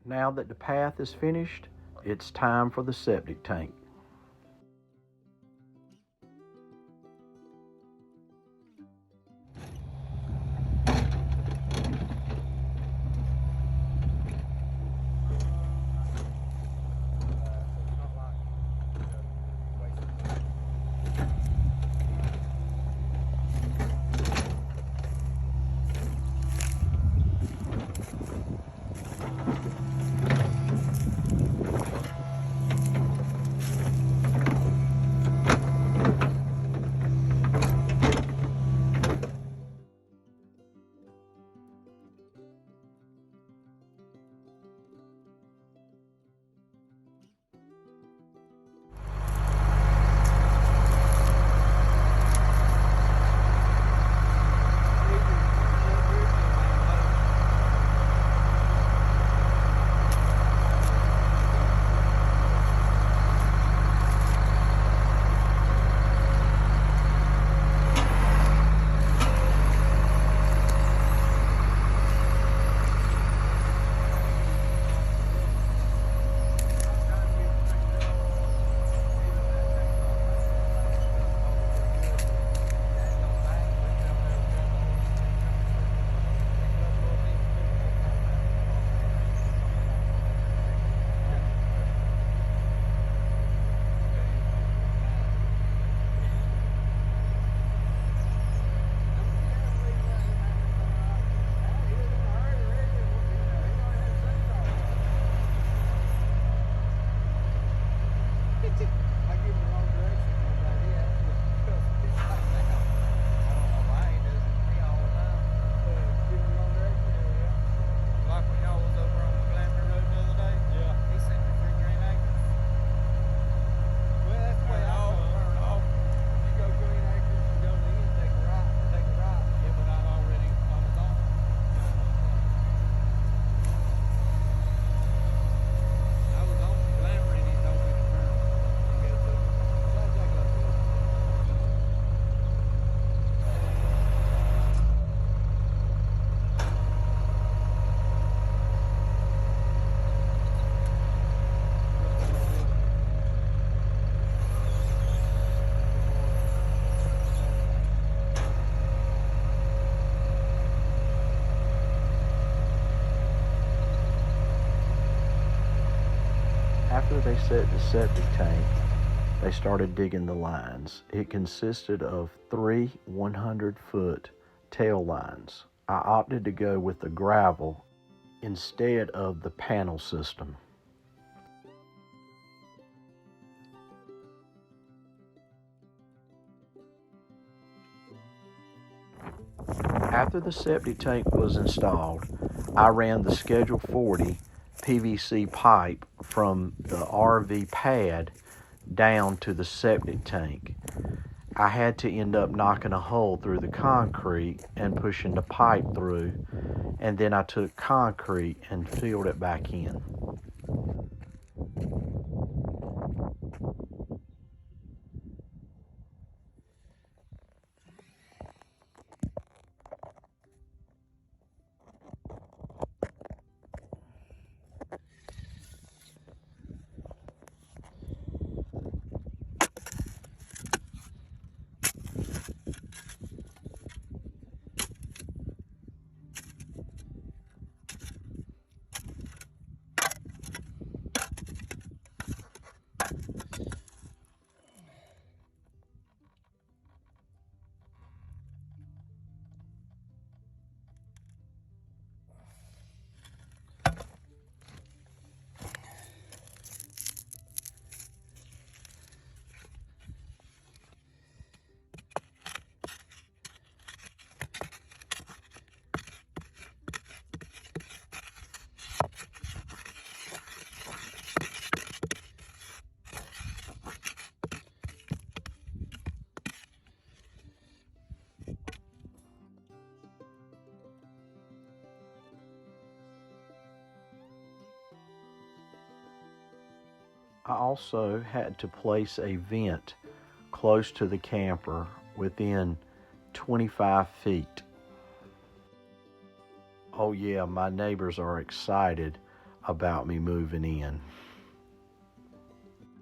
Now that the path is finished, it's time for the septic tank. After they set the septic tank, they started digging the lines. It consisted of 3 100-foot tail lines. I opted to go with the gravel instead of the panel system. After the septic tank was installed, I ran the Schedule 40 PVC pipe from the RV pad down to the septic tank. I had to end up knocking a hole through the concrete and pushing the pipe through, and then I took concrete and filled it back in. I also had to place a vent close to the camper within 25 feet. Oh yeah, my neighbors are excited about me moving in.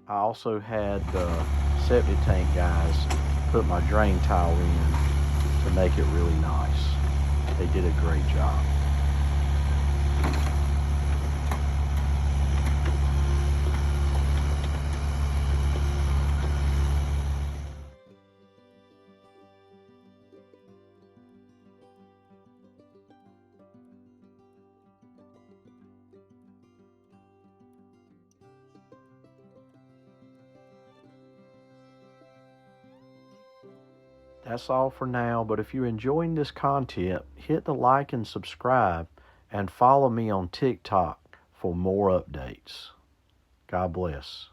I also had the septic tank guys put my drain tile in to make it really nice. They did a great job. That's all for now, but if you're enjoying this content, hit the like and subscribe, and follow me on TikTok for more updates. God bless.